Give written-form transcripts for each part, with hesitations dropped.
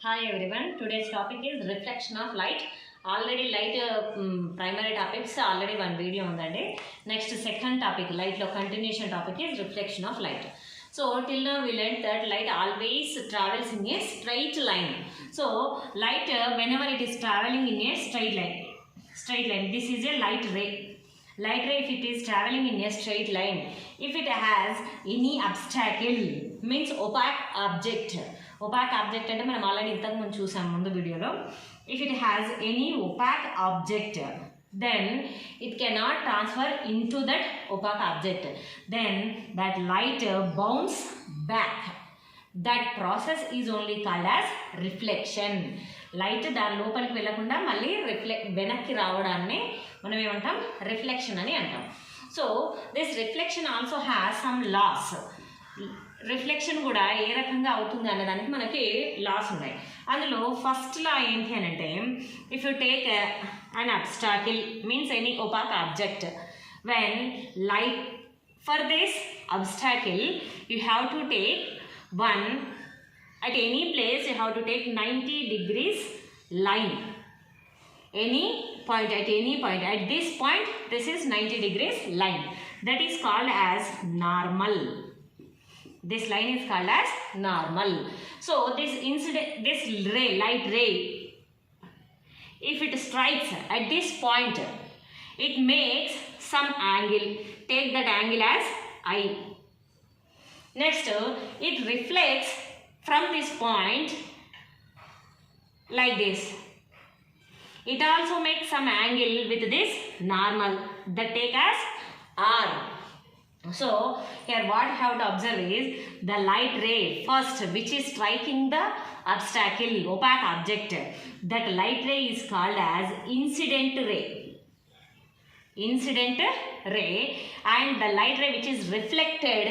Hi everyone. Today's topic is reflection of light. Already light primary topics already one video on that day. Next second topic light lo continuation topic is reflection of light. So till now we learned that light always travels in a straight line. So light whenever it is traveling in a straight line. This is a light ray. Light ray if it is traveling in a straight line, if it has any obstacle means opaque object అంటే మనం already ఇంతకు ముందు చూసాం ముందు వీడియోలో. If it has any opaque object then it cannot transfer into that opaque object, then that light bounce back. That process is only called as reflection. Light దాని లోపలికి వెళ్ళకుండా మళ్ళీ వెనక్కి రావడాన్ని మనం ఏమంటాం, రిఫ్లెక్షన్ అని అంటాం. So this reflection also has some laws. Reflection కూడా ఏ రకంగా అవుతుంది అన్నదానికి మనకి లాస్ ఉన్నాయి. అందులో ఫస్ట్ లా ఏంటి అని అంటే, if you take an obstacle means any opaque object, when light for this obstacle you have to take one at any place, you have to take 90 degrees line, any point, at any point, at this point this is 90 degrees line, that is called as normal. This line is called as normal. So this ray, light ray, if it strikes at this point, it makes some angle. Take that angle as I. Next, it reflects from this point like this. It also makes some angle with this normal, that take as R. So here what you have to observe is the light ray first which is striking the obstacle, opaque object, that light ray is called as incident ray. Incident ray, and the light ray which is reflected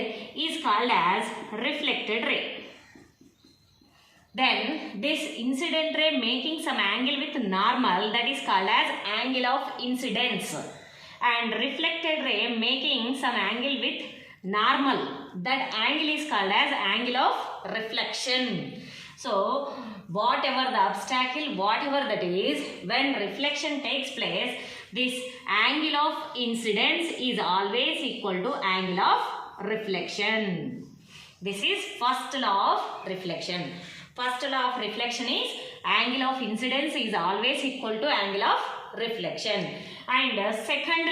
is called as reflected ray. Then this incident ray making some angle with normal, that is called as angle of incidence, and reflected ray making some angle with normal, that angle is called as angle of reflection. So whatever the obstacle, whatever that is, when reflection takes place, this angle of incidence is always equal to angle of reflection. This is first law of reflection. First law of reflection is angle of incidence is always equal to angle of reflection. And second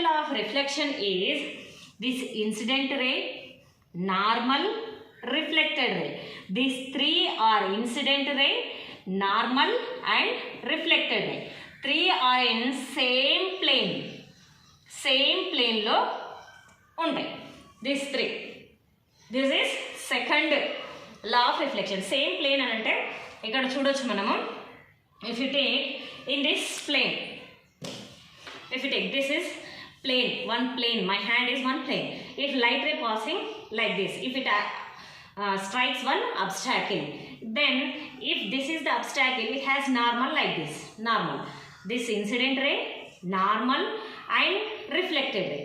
law of reflection is this incident ray, normal, reflected ray. These three are incident ray, normal and reflected ray. Three are in same plane lo ఉంటాయి. These three. This is second law of reflection. Same plane అని అంటే ఇక్కడ చూడొచ్చు మనము. If you take in this plane, if you take this is plane, one plane, my hand is one plane. If light ray passing like this, if it strikes one obstacle, then if this is the obstacle, it has normal like this, normal. This incident ray, normal and reflected ray.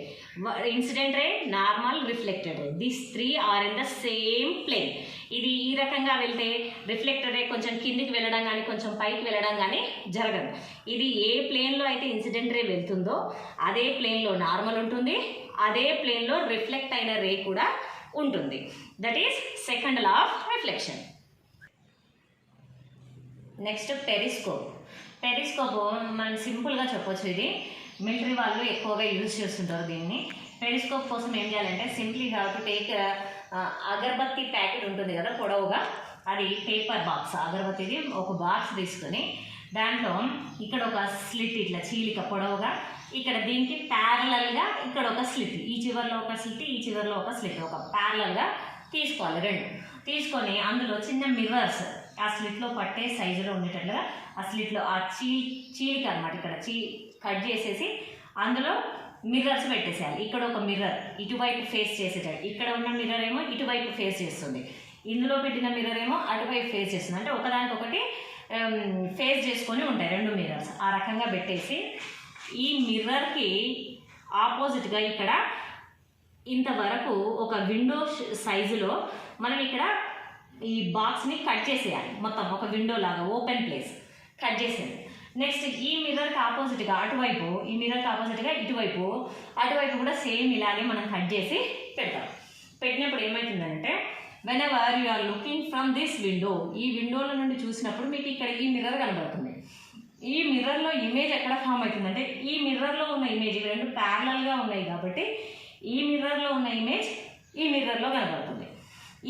Incident ray, normal, reflected ray. These three are in the same plane. ఇది ఈ రకంగా వెళ్తే reflector రే కొంచెం కిందికి వెళ్ళడం కానీ కొంచెం పైకి వెళ్ళడం కానీ జరగదు. ఇది ఏ ప్లేన్లో అయితే ఇన్సిడెంట్ రే వెళ్తుందో అదే ప్లేన్లో నార్మల్ ఉంటుంది, అదే ప్లేన్లో రిఫ్లెక్ట్ అయిన రే కూడా ఉంటుంది. That is second law of reflection. Next periscope. మనం సింపుల్గా చెప్పొచ్చు, ఇది మిలిటరీ వాళ్ళు ఎక్కువగా యూజ్ చేస్తుంటారు దీన్ని. పెరిస్కోప్ కోసం ఏం చేయాలంటే simply have to take agarbatti packet ఉంటుంది కదా పొడవుగా, అది పేపర్ బాక్స్, అగరబత్తిది ఒక బాక్స్ తీసుకొని దాంట్లో ఇక్కడ ఒక స్లిట్, ఇట్లా చీలిక పొడవుగా, ఇక్కడ దీనికి ప్యారలల్గా ఇక్కడ ఒక స్లిట్, ఈ చివరిలో ఒక స్లిట్, ఈ చివరిలో ఒక స్లిట్, ఒక ప్యారలల్గా తీసుకోవాలి. రెండు తీసుకొని అందులో చిన్న మిర్రర్స్ ఆ స్లిట్లో పట్టే సైజులో ఉండేటట్లుగా ఆ స్లిట్లో ఆ చీలిక అనమాట ఇక్కడ కట్ చేసేసి అందులో మిర్రర్స్ పెట్టేసేయాలి. ఇక్కడ ఒక మిర్రర్ ఇటువైపు ఫేస్ చేసేటట్టు, ఇక్కడ ఉన్న మిర్రర్ ఏమో ఇటువైపు ఫేస్ చేస్తుంది, ఇందులో పెట్టిన మిర్రర్ ఏమో అటువైపు ఫేస్ చేస్తుంది. అంటే ఒకదానికొకటి ఫేస్ చేసుకొని ఉంటాయి రెండు మిర్రర్స్. ఆ రకంగా పెట్టేసి ఈ మిర్రర్కి ఆపోజిట్గా ఇక్కడ ఇంతవరకు ఒక విండో సైజులో మనం ఇక్కడ ఈ బాక్స్ని కట్ చేసేయాలి, మొత్తం ఒక విండో లాగా ఓపెన్ ప్లేస్ కట్ చేసేది. నెక్స్ట్ ఈ మిర్రర్కి ఆపోజిట్గా అటువైపు, ఈ మిర్రర్కి ఆపోజిట్గా ఇటువైపు, అటువైపు కూడా సేమ్ ఇలాగే మనం కట్ చేసి పెడతాం. పెట్టినప్పుడు ఏమవుతుందంటే whenever you are looking from this window, ఈ విండోల నుండి చూసినప్పుడు మీకు ఇక్కడ ఈ మిర్రర్ కనబడుతుంది. ఈ మిర్రర్లో ఇమేజ్ ఎక్కడ ఫామ్ అవుతుందంటే ఈ మిర్రర్లో ఉన్న ఇమేజ్, ఇవి రెండు ప్యారలల్గా ఉన్నాయి కాబట్టి ఈ మిర్రర్లో ఉన్న ఇమేజ్ ఈ మిర్రర్లో కనబడుతుంది.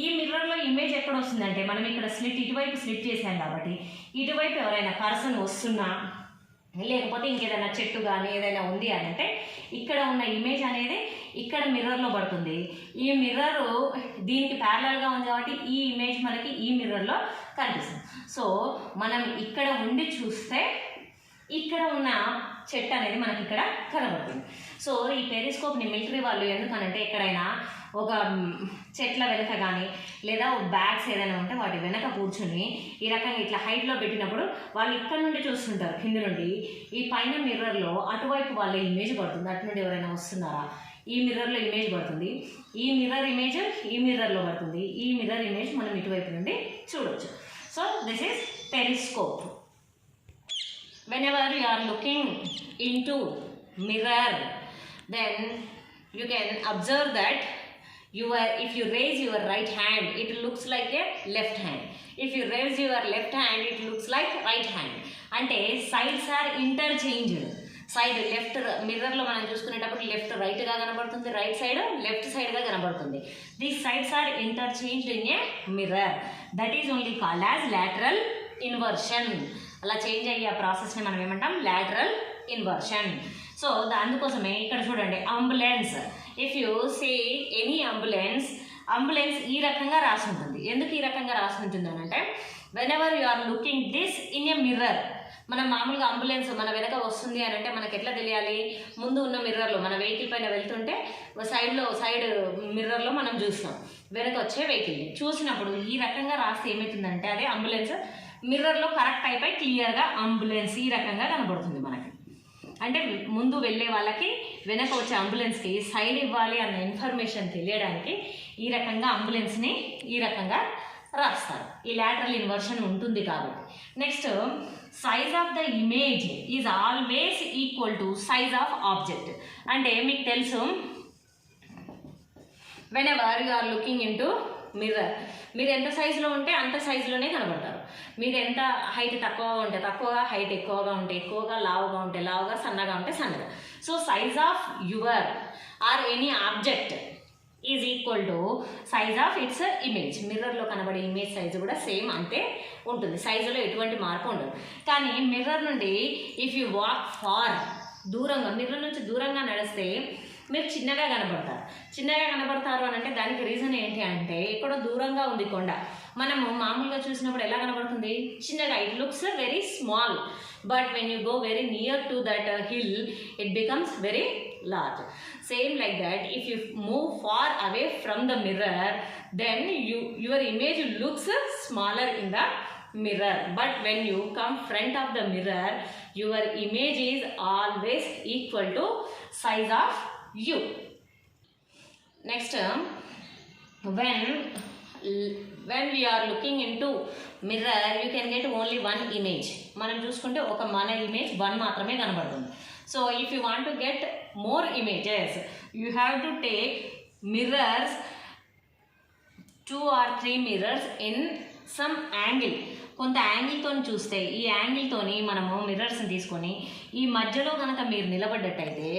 ఈ మిర్రర్లో ఇమేజ్ ఎక్కడ వస్తుందంటే మనం ఇక్కడ స్లిట్, ఇటువైపు స్లిట్ చేసాం కాబట్టి ఇటువైపు ఎవరైనా పర్సన్ వస్తున్నా లేకపోతే ఇంకేదైనా చెట్టు కానీ ఏదైనా ఉంది అని అంటే ఇక్కడ ఉన్న ఇమేజ్ అనేది ఇక్కడ మిర్రర్లో పడుతుంది. ఈ మిర్రర్ దీనికి ప్యారలల్గా ఉంది కాబట్టి ఈ ఇమేజ్ మనకి ఈ మిర్రర్లో కనిపిస్తుంది. సో మనం ఇక్కడ ఉండి చూస్తే ఇక్కడ ఉన్న చెట్టు అనేది మనకి ఇక్కడ కనబడుతుంది. సో ఈ పెరిస్కోప్ని మిలిటరీ వాళ్ళు ఎందుకనంటే ఎక్కడైనా ఒక చెట్ల వెనక కానీ లేదా బ్యాగ్స్ ఏదైనా ఉంటే వాటి వెనక కూర్చుని ఈ రకంగా ఇట్లా హైట్లో పెట్టినప్పుడు వాళ్ళు ఇక్కడ నుండి చూస్తుంటారు, కింద నుండి ఈ పైన మిర్రర్లో అటువైపు వాళ్ళ ఇమేజ్ పడుతుంది, అటు నుండి ఎవరైనా వస్తున్నారా ఈ మిర్రర్లో ఇమేజ్ పడుతుంది, ఈ మిర్రర్ ఇమేజ్ ఈ మిర్రర్లో పడుతుంది, ఈ మిర్రర్ ఇమేజ్ మనం ఇటువైపు నుండి చూడవచ్చు. So this is periscope. Whenever you are looking into mirror, then you can observe that if you raise your right hand, it looks like a left hand. If you raise your left hand, it looks like right hand. అంటే sides are interchanged. Side left మిర్రర్లో మనం చూసుకునేటప్పుడు left రైట్గా కనబడుతుంది, right side left సైడ్గా కనబడుతుంది. These sides are interchanged in a mirror. That is only called as lateral inversion. అలా change అయ్యే ప్రాసెస్ని మనం ఏమంటాం, లాటరల్ ఇన్వర్షన్. సో అందుకోసమే ఇక్కడ చూడండి ambulance. If you see any ambulance ఈ రకంగా రాసి ఉంటుంది. ఎందుకు ఈ రకంగా రాసి ఉంటుంది అని అంటే whenever you are looking this in a mirror. మనం మామూలుగా అంబులెన్స్ మన వెనక వస్తుంది అని అంటే మనకి ఎట్లా తెలియాలి, ముందు ఉన్న మిర్రర్లో మన వెహికల్ పైన వెళ్తుంటే సైడ్ మిర్రర్లో మనం చూస్తాం వెనక వచ్చే వెహికల్ని. చూసినప్పుడు ఈ రకంగా రాస్తే ఏమవుతుందంటే అదే అంబులెన్స్ మిర్రర్లో కరెక్ట్ అయిపోయి క్లియర్గా అంబులెన్స్ ఈ రకంగా కనబడుతుంది మనకి. అంటే ముందు వెళ్ళే వాళ్ళకి వెనక వచ్చే అంబులెన్స్కి సైడ్ ఇవ్వాలి అన్న ఇన్ఫర్మేషన్ తెలియడానికి ఈ రకంగా అంబులెన్స్ని ఈ రకంగా రాస్తారు. ఈ లాటరల్ ఇన్వర్షన్ ఉంటుంది కాబట్టి. Next size of the image is always equal to size of object. అంటే మీకు తెలుసు whenever you are looking into mirror, మీరు ఎంత సైజులో ఉంటే అంత సైజులోనే కనబడతారు. మీరు ఎంత హైట్ తక్కువగా ఉంటే తక్కువగా, హైట్ ఎక్కువగా ఉంటే ఎక్కువగా, లావుగా ఉంటే లావుగా, సన్నగా ఉంటే సన్నగా. So size of your or any object is equal to size of its image. మిర్రర్లో కనబడే ఇమేజ్ సైజు కూడా సేమ్ అంతే ఉంటుంది, సైజులో ఎటువంటి మార్పు ఉండదు. కానీ మిర్రర్ నుండి ఇఫ్ యూ వాక్ ఫార్, దూరంగా మిర్రర్ నుంచి దూరంగా నడిస్తే మీరు చిన్నగా కనబడతారు అని అంటే దానికి రీజన్ ఏంటి అంటే ఎక్కడో దూరంగా ఉంది కొండ. మనము మామూలుగా చూసినప్పుడు ఎలా కనబడుతుంది, చిన్నగా, it looks very small. But when you go very near to that hill it becomes very large. Same like that, if you move far away from the mirror, then your image looks smaller in the mirror. But when you come front of the mirror, your image is always equal to size of you. Next, when we are looking into mirror, you can get only one image. మనం చూసుకుంటే ఒక మన image one మాత్రమే కనబడుతుంది. So if you want to get more images, you have to take mirrors, 2 or 3 mirrors in some angle. కొంత యాంగిల్తో చూస్తే ఈ యాంగిల్తోని మనము మిర్రర్స్ని తీసుకొని ఈ మధ్యలో కనుక మీరు నిలబడ్డట్టయితే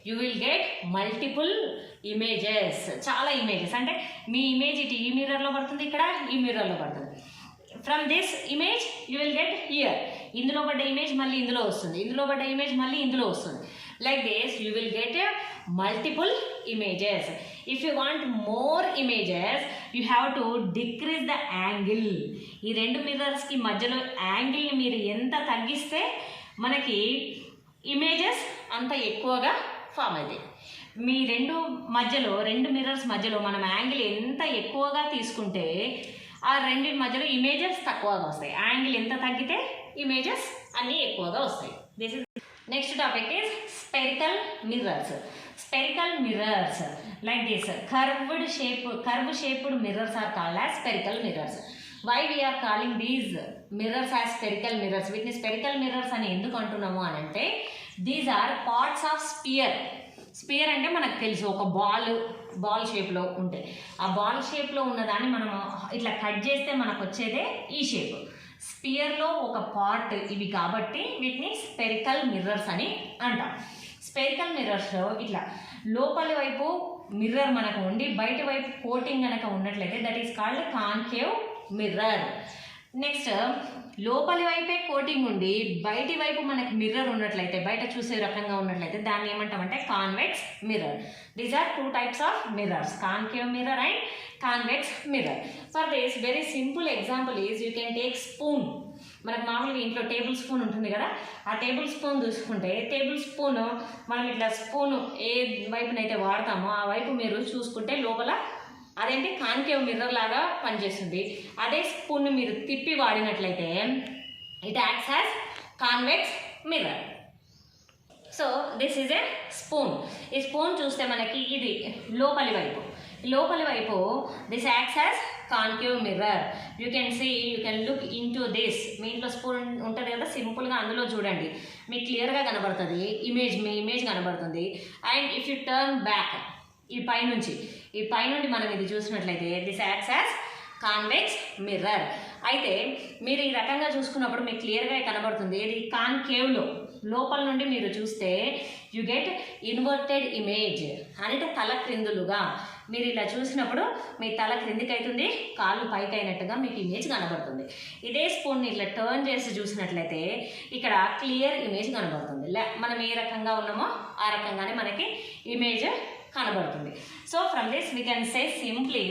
you will get multiple images. చాలా ఇమేజెస్ అంటే మీ ఇమేజ్ ఇటు ఈ మిర్రర్లో పడుతుంది, ఇక్కడ ఈ మిర్రర్లో పడుతుంది. From this image you will get here. ఇందులో పడ్డ ఇమేజ్ మళ్ళీ ఇందులో వస్తుంది, ఇందులో పడ్డ ఇమేజ్ మళ్ళీ ఇందులో వస్తుంది. Like this you will get multiple images. If you want more images you have to decrease the angle. ఈ రెండు మిర్రర్స్కి మధ్యలో యాంగిల్ని మీరు ఎంత తగ్గిస్తే మనకి ఇమేజెస్ అంత ఎక్కువగా ఫామ్ అవుతాయి. మీ రెండు మిర్రర్స్ మధ్యలో మనం యాంగిల్ ఎంత ఎక్కువగా తీసుకుంటే ఆ రెండింటి మధ్యలో ఇమేజెస్ తక్కువగా వస్తాయి. యాంగిల్ ఎంత తగ్గితే ఇమేజెస్ అన్నీ ఎక్కువగా వస్తాయి. This is next topic is spherical mirrors. Spherical mirrors like this, curved shaped mirrors are called as spherical mirrors. Why we are calling these mirrors as spherical mirrors, వీటిని స్పెరికల్ మిర్రర్స్ అని ఎందుకు అంటున్నాము అని అంటే these are parts of sphere. Sphere అంటే మనకు తెలుసు ఒక బాల్ షేప్లో ఉంటాయి. ఆ బాల్ షేప్లో ఉన్నదాన్ని మనం ఇట్లా కట్ చేస్తే మనకు వచ్చేదే ఈ షేప్. స్పియర్లో ఒక పార్ట్ ఇవి కాబట్టి వీటిని స్పెరికల్ మిర్రర్స్ అని అంటాం. స్పెరికల్ మిర్రర్స్లో ఇట్లా లోపలి వైపు మిర్రర్ మనకు ఉండి బయట వైపు కోటింగ్ కనుక ఉన్నట్లయితే that is called concave mirror. Next లోపలి వైపే కోటింగ్ ఉండి బయటి వైపు మనకి మిర్రర్ ఉన్నట్లయితే, బయట చూసే రకంగా ఉన్నట్లయితే దాన్ని ఏమంటామంటే convex mirror. These are two types of mirrors, concave mirror and convex mirror. For this very simple example is you can take spoon. మనకు మామూలుగా ఇంట్లో టేబుల్ స్పూన్ ఉంటుంది కదా, ఆ టేబుల్ స్పూన్ చూసుకుంటే టేబుల్ స్పూన్ మనం ఇట్లా స్పూన్ ఏ వైపునైతే వాడతామో ఆ వైపు మీరు చూసుకుంటే లోపల అదేంటి కాన్కేవ్ మిర్రర్ లాగా పనిచేస్తుంది. అదే స్పూన్ని మీరు తిప్పి వాడినట్లయితే it acts as convex mirror. So this is a spoon. ఈ స్పూన్ చూస్తే మనకి ఇది లోపలి వైపు this acts as concave mirror. You can see, you can look into this. మీ ఇంట్లో స్పూన్ ఉంటుంది కదా, సింపుల్గా అందులో చూడండి, మీకు క్లియర్గా కనబడుతుంది మీ ఇమేజ్ కనబడుతుంది. And if you turn back ఈ పైనుండి మనం ఇది చూసినట్లయితే this acts as convex mirror. అయితే మీరు ఈ రకంగా చూసుకున్నప్పుడు మీకు క్లియర్గా కనబడుతుంది. ఇది కాన్కేవ్లో లోపల నుండి మీరు చూస్తే యు గెట్ ఇన్వర్టెడ్ ఇమేజ్. అంటే తల క్రిందులుగా మీరు ఇలా చూసినప్పుడు మీ తల క్రిందికి అవుతుంది, కాళ్ళు పైకి అయినట్టుగా మీకు ఇమేజ్ కనబడుతుంది. ఇదే స్పూన్ని ఇట్లా టర్న్ చేసి చూసినట్లయితే ఇక్కడ క్లియర్ ఇమేజ్ కనబడుతుంది. మనం ఏ రకంగా ఉన్నామో ఆ రకంగానే మనకి ఇమేజ్ కనబడుతుంది. So from this we can say simply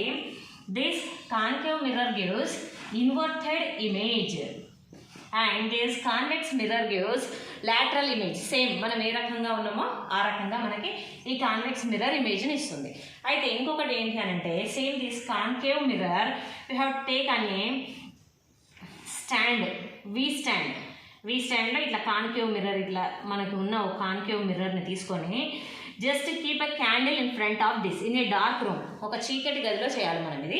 this concave mirror gives inverted image and this convex mirror gives lateral image. Same మనం ఏ రకంగా ఉన్నామో ఆ రకంగా మనకి ఈ కాన్వెక్స్ మిర్రర్ ఇమేజ్ని ఇస్తుంది. అయితే ఇంకొకటి ఏంటి అని అంటే same this concave mirror we have take అనే స్టాండ్, వీ స్టాండ్లో ఇట్లా కాన్కేవ్ మిర్రర్ ఇట్లా మనకి ఉన్న ఒక కాన్కేవ్ మిర్రర్ని తీసుకొని just keep a candle in front of this in A dark room. ఒక చీకటి గదిలో చేయాలి మనం ఇది.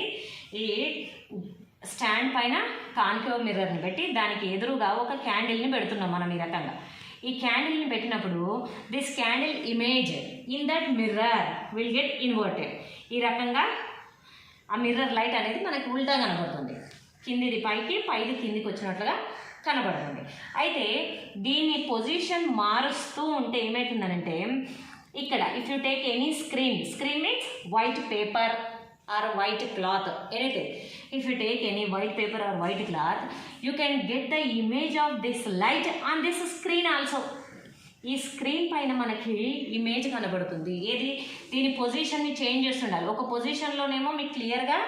ఈ స్టాండ్ పైన కాన్కేవ్ మిర్రర్ని పెట్టి దానికి ఎదురుగా ఒక క్యాండిల్ని పెడుతున్నాం మనం ఈ రకంగా. ఈ క్యాండిల్ని పెట్టినప్పుడు this candle image in that mirror will get inverted. ఈ రకంగా ఆ మిర్రర్ లైట్ అనేది మనకి ఉల్టా కనబడుతుంది, కిందిది పైకి పైది కిందికి వచ్చినట్లుగా కనబడుతుంది. అయితే దీన్ని పొజిషన్ మారుస్తూ ఉంటే ఏమవుతుందనంటే ఇక్కడ if you take any screen means white paper or white cloth, anything. If you take any white paper or white cloth, you can get the image of this light on this screen also. ఈ screen పైన మనకి image కనబడుతుంది. ఏది దీని పొజిషన్ని change చేస్తుండాలి. ఒక పొజిషన్లోనేమో మీకు క్లియర్గా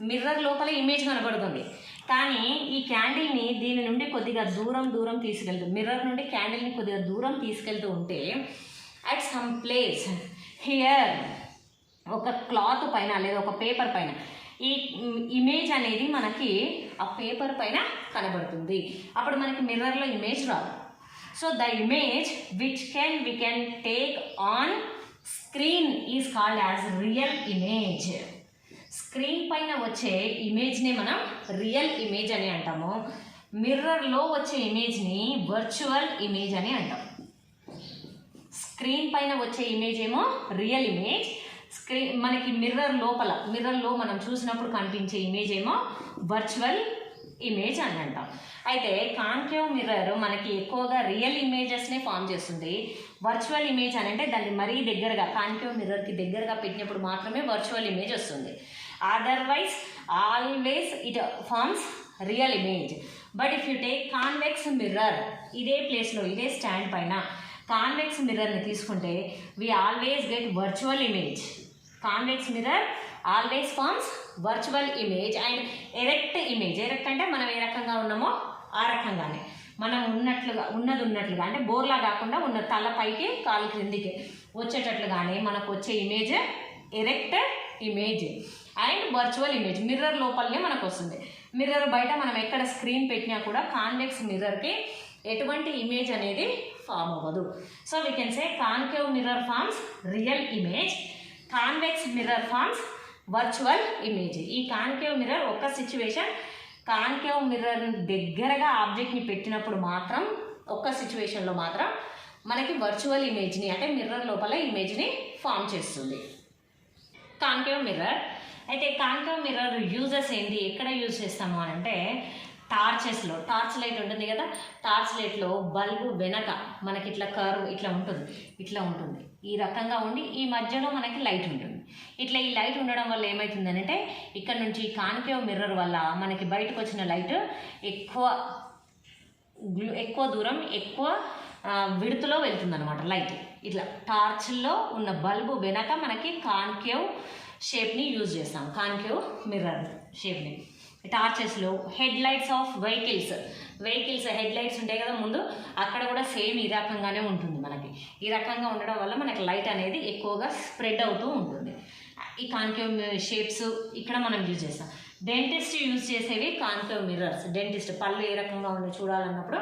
mirror లోపల ఇమేజ్ కనబడుతుంది, కానీ ఈ క్యాండిల్ని దీని నుండి కొద్దిగా దూరం తీసుకెళ్తూ, మిర్రర్ నుండి క్యాండిల్ని కొద్దిగా దూరం తీసుకెళ్తూ ఉంటే అట్ సమ్ ప్లేస్ హియర్ ఒక క్లాత్ పైన లేదా ఒక పేపర్ పైన ఈ ఇమేజ్ అనేది మనకి ఆ పేపర్ పైన కనబడుతుంది. అప్పుడు మనకి మిర్రర్లో ఇమేజ్ రాదు. So the image which we can take on screen is called as real image. Screen పైన వచ్చే ఇమేజ్ని మనం రియల్ ఇమేజ్ అని అంటాము. మిర్రర్లో వచ్చే ఇమేజ్ని వర్చువల్ ఇమేజ్ అని అంటాం. స్క్రీన్ పైన వచ్చే ఇమేజ్ ఏమో రియల్ ఇమేజ్, మనకి మిర్రర్లో మనం చూసినప్పుడు కనిపించే ఇమేజ్ ఏమో వర్చువల్ ఇమేజ్ అని అంటాం. అయితే కాన్కేవ్ మిర్రర్ మనకి ఎక్కువగా రియల్ ఇమేజెస్నే ఫామ్ చేస్తుంది. వర్చువల్ ఇమేజ్ అని అంటే దాన్ని మరీ దగ్గరగా కాన్కేవ్ మిర్రర్కి దగ్గరగా పెట్టినప్పుడు మాత్రమే వర్చువల్ ఇమేజ్ వస్తుంది. Otherwise always it forms real image. But if you take convex mirror, ఇదే ప్లేస్లో ఇదే స్టాండ్ పైన కాన్వెక్స్ మిర్రర్ని తీసుకుంటే we always get virtual image. Convex mirror always forms virtual image and erect image. Erect అంటే మనం ఏ రకంగా ఉన్నామో ఆ రకంగానే మనం ఉన్నట్లుగా అంటే బోర్లా కాకుండా ఉన్న తల పైకి కాలు క్రిందికి వచ్చేటట్లుగానే మనకు వచ్చే image erect image and virtual image. Mirror లోపలనే మనకు వస్తుంది. మిర్రర్ బయట మనం ఎక్కడ స్క్రీన్ పెట్టినా కూడా కాన్వెక్స్ మిర్రర్కి ఎటువంటి ఇమేజ్ అనేది ఫామ్ అవ్వదు. So we can say concave mirror forms real image, convex mirror forms virtual image. ఈ కాన్కేవ్ మిర్రర్ ఒక సిచ్యువేషన్ కాన్కేవ్ మిర్రర్ దగ్గరగా ఆబ్జెక్ట్ని పెట్టినప్పుడు మాత్రం ఒక్క సిచ్యువేషన్లో మాత్రం మనకి వర్చువల్ ఇమేజ్ని అంటే మిర్రర్ లోపల ఇమేజ్ని ఫామ్ చేస్తుంది కాన్కేవ్ మిర్రర్. అయితే కాన్కేవ్ మిర్రర్ యూజెస్ ఏంటి, ఎక్కడ యూజ్ చేస్తాము అని అంటే టార్చెస్లో, టార్చ్ లైట్ ఉంటుంది కదా, టార్చ్ లైట్లో బల్బు వెనక మనకి ఇట్లా కర్వ్ ఇట్లా ఉంటుంది ఈ రకంగా ఉండి ఈ మధ్యలో మనకి లైట్ ఉంటుంది. ఇట్లా ఈ లైట్ ఉండడం వల్ల ఏమవుతుంది అంటే ఇక్కడ నుంచి కాన్కేవ్ మిర్రర్ వల్ల మనకి బయటకు వచ్చిన లైట్ ఎక్కువ దూరం ఎక్కువ విడుతులో వెళ్తుంది అనమాట లైట్. ఇట్లా టార్చ్లో ఉన్న బల్బు వెనక మనకి కాన్కేవ్ షేప్ని యూజ్ చేస్తాం, కాన్కేవ్ మిర్రర్ షేప్ని. టార్చెస్లో head lights of vehicles head lights ఉంటాయి కదా ముందు, అక్కడ కూడా సేమ్ ఈ రకంగానే ఉంటుంది మనకి. ఈ రకంగా ఉండడం వల్ల మనకి లైట్ అనేది ఎక్కువగా స్ప్రెడ్ అవుతూ ఉంటుంది. ఈ కాన్కేవ్ షేప్స్ ఇక్కడ మనం యూజ్ చేస్తాం. డెంటిస్ట్ యూజ్ చేసేవి కాన్కేవ్ మిర్రర్స్. డెంటిస్ట్ పళ్ళు ఏ రకంగా ఉందో చూడాలన్నప్పుడు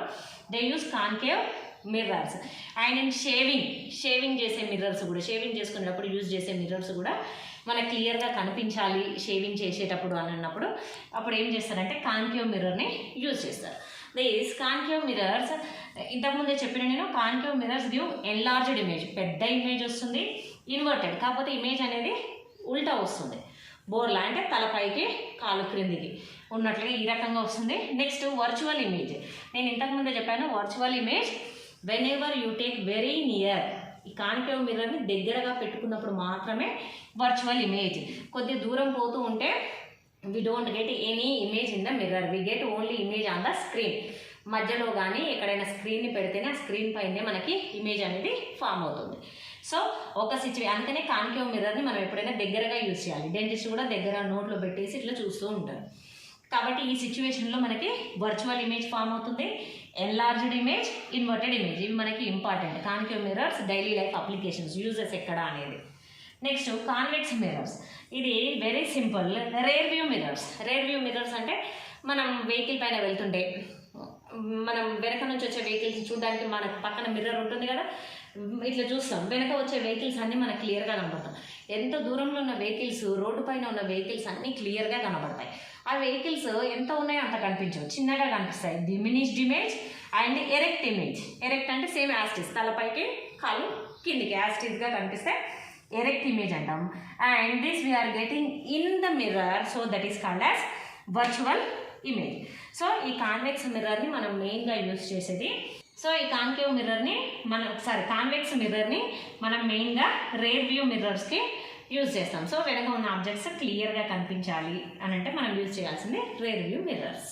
they use concave mirrors. And shaving చేసే మిర్రర్స్ కూడా, షేవింగ్ చేసుకునేటప్పుడు యూజ్ చేసే మిర్రర్స్ కూడా మనకు క్లియర్గా కనిపించాలి షేవింగ్ చేసేటప్పుడు అని అన్నప్పుడు అప్పుడు ఏం చేస్తారంటే కాన్కేవ్ మిర్రర్ని యూజ్ చేస్తారు. దీస్ కాన్కేవ్ మిర్రర్స్ ఇంతకుముందే చెప్పిన నేను, concave mirrors give enlarged image, పెద్ద ఇమేజ్ వస్తుంది. ఇన్వర్టెడ్ కాకపోతే ఇమేజ్ అనేది ఉల్టా వస్తుంది, బోర్లా అంటే తలపైకి కాలు క్రిందికి ఉన్నట్లుగా ఈ రకంగా వస్తుంది. నెక్స్ట్ వర్చువల్ ఇమేజ్, నేను ఇంతకుముందే చెప్పాను virtual image whenever you take very near, ఈ కాన్కేవ్ మిర్రర్ని దగ్గరగా పెట్టుకున్నప్పుడు మాత్రమే వర్చువల్ ఇమేజ్. కొద్ది దూరం పోతూ ఉంటే we don't get any image in the mirror, we get only image on the screen. మధ్యలో కానీ ఎక్కడైనా స్క్రీన్ని పెడితేనే ఆ స్క్రీన్ పైనే మనకి ఇమేజ్ అనేది ఫామ్ అవుతుంది. సో అందుకనే కాన్కేవ్ మిర్రర్ని మనం ఎప్పుడైనా దగ్గరగా యూజ్ చేయాలి. డెంటిస్ట్ కూడా దగ్గర నోట్లో పెట్టేసి ఇట్లా చూస్తూ ఉంటారు. కాబట్టి ఈ సిచ్యువేషన్లో మనకి వర్చువల్ ఇమేజ్ ఫామ్ అవుతుంది, ఎన్లార్జ్డ్ ఇమేజ్, ఇన్వర్టెడ్ ఇమేజ్. ఇవి మనకి important. Concave mirrors daily life applications, uses ఎక్కడ అనేది. నెక్స్ట్ కాన్వెక్స్ మిర్రర్స్, ఇది very simple. Rear view mirrors అంటే మనం వెహికల్ పైన వెళ్తుంటే మనం వెనక నుంచి వచ్చే వెహికల్స్ చూడడానికి మన పక్కన మిర్రర్ ఉంటుంది కదా, ఇట్లా చూస్తాం, వెనక వచ్చే వెహికల్స్ అన్నీ మనకు క్లియర్గా కనబడతాయి. ఎంత దూరంలో ఉన్న వెహికల్స్, రోడ్డు పైన ఉన్న వెహికల్స్ అన్నీ క్లియర్గా కనబడతాయి. ఆ వెహికల్స్ ఎంత ఉన్నాయో అంత కనిపించవు, చిన్నగా కనిపిస్తాయి. Diminished image and erect image. Erect అంటే సేమ్ యాస్టిస్, తలపైకి కాలు కిందికి యాస్టిస్గా కనిపిస్తే ఎరెక్ట్ ఇమేజ్ అంటాం. And this we are getting in the mirror, so that is called as virtual image. So ఈ కాన్వెక్స్ మిర్రర్ని మనం మెయిన్గా యూజ్ చేసేది. సో ఈ కాన్కేవ్ మిర్రర్ని కాన్వెక్స్ మిర్రర్ని మనం మెయిన్గా రేర్ వ్యూ మిర్రర్స్కి యూజ్ చేస్తాం. సో వెనక ఉన్న ఆబ్జెక్ట్స్ క్లియర్గా కనిపించాలి అని అంటే మనం యూజ్ చేయాల్సింది rear view mirrors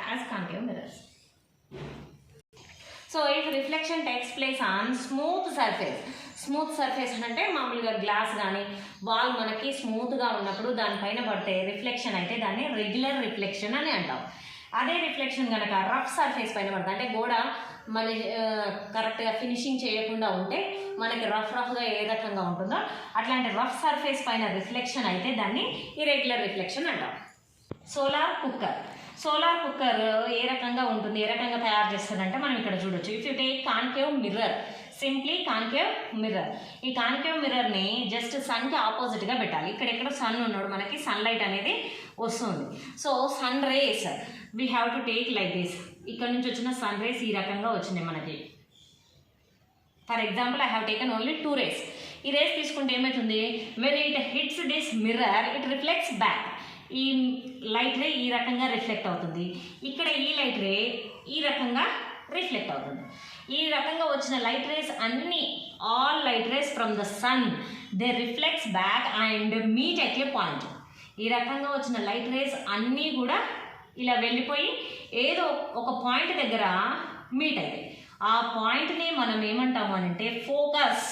as concave mirrors. So if reflection takes place on smooth surface అంటే మామూలుగా గ్లాస్ కానీ వాల్ మనకి స్మూత్గా ఉన్నప్పుడు దానిపైన పడితే రిఫ్లెక్షన్ అయితే దాన్ని రెగ్యులర్ రిఫ్లెక్షన్ అని అంటాం. అదే రిఫ్లెక్షన్ కనుక రఫ్ సర్ఫేస్ పైన పడుతుంది అంటే గోడ మన కరెక్ట్గా ఫినిషింగ్ చేయకుండా ఉంటే మనకి రఫ్గా ఏ రకంగా ఉంటుందో అట్లాంటి రఫ్ సర్ఫేస్ పైన రిఫ్లెక్షన్ అయితే దాన్ని ఇర్రెగ్యులర్ రిఫ్లెక్షన్ అంటాం. సోలార్ కుక్కర్ ఏ రకంగా ఉంటుంది, ఏ రకంగా తయారు చేస్తారంటే మనం ఇక్కడ చూడొచ్చు. If you take concave mirror, simply concave mirror, ఈ కాన్కేవ్ మిర్రర్ని జస్ట్ సన్కి ఆపోజిట్గా పెట్టాలి. ఇక్కడ సన్ ఉన్నాడు, మనకి సన్లైట్ అనేది వస్తుంది. So sun rays we have to take like this. ఇక్కడ నుంచి వచ్చిన సన్ రేస్ ఈ రకంగా వచ్చినాయి మనకి. For example I have taken only 2 rays. ఈ రేస్ తీసుకుంటే ఏమవుతుంది, when it hits this mirror it reflects back. ఈ లైట్ రే ఈ రకంగా రిఫ్లెక్ట్ అవుతుంది, ఇక్కడ ఈ లైట్ రే ఈ రకంగా రిఫ్లెక్ట్ అవుతుంది. ఈ రకంగా వచ్చిన లైట్ రేస్ అన్నీ, all light rays from the sun they reflects back and meet at a point. ఈ రకంగా వచ్చిన లైట్ రేస్ అన్నీ కూడా ఇలా వెళ్ళిపోయి ఏదో ఒక పాయింట్ దగ్గర మీట్ అవుతాయి. ఆ పాయింట్ని మనం ఏమంటాము అంటే focus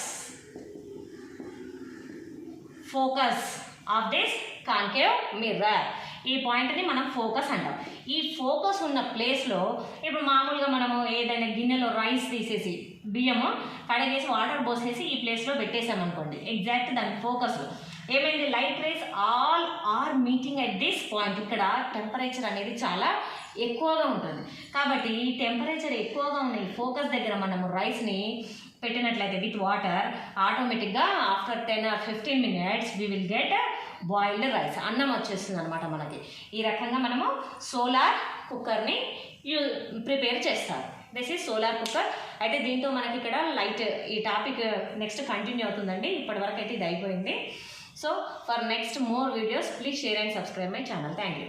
of this concave mirror. ఈ పాయింట్ని మనం ఫోకస్ అంటాం. ఈ ఫోకస్ ఉన్న ప్లేస్లో ఇప్పుడు మామూలుగా మనము ఏదైనా గిన్నెలో రైస్ తీసేసి బియ్యము కడిగేసి వాటర్ పోసేసి ఈ ప్లేస్లో పెట్టేసామనుకోండి, ఎగ్జాక్ట్ దాని ఫోకస్లో ఏమైంది, light rays all are meeting at this point. ఇక్కడ టెంపరేచర్ అనేది చాలా ఎక్కువగా ఉంటుంది కాబట్టి ఈ టెంపరేచర్ ఎక్కువగా ఉన్న ఈ ఫోకస్ దగ్గర మనము రైస్ని పెట్టినట్లయితే విత్ వాటర్, ఆటోమేటిక్గా after 10 or 15 minutes we will get boiled rice, అన్నం వచ్చేస్తుంది అనమాట మనకి. ఈ రకంగా మనము సోలార్ కుక్కర్ని ప్రిపేర్ చేస్తారు. This is solar cooker. అయితే దీంతో మనకి ఇక్కడ లైట్, ఈ టాపిక్ నెక్స్ట్ కంటిన్యూ అవుతుందండి. ఇప్పటివరకు అయితే ఇది అయిపోయింది. So for next more videos please share and subscribe my channel. Thank you.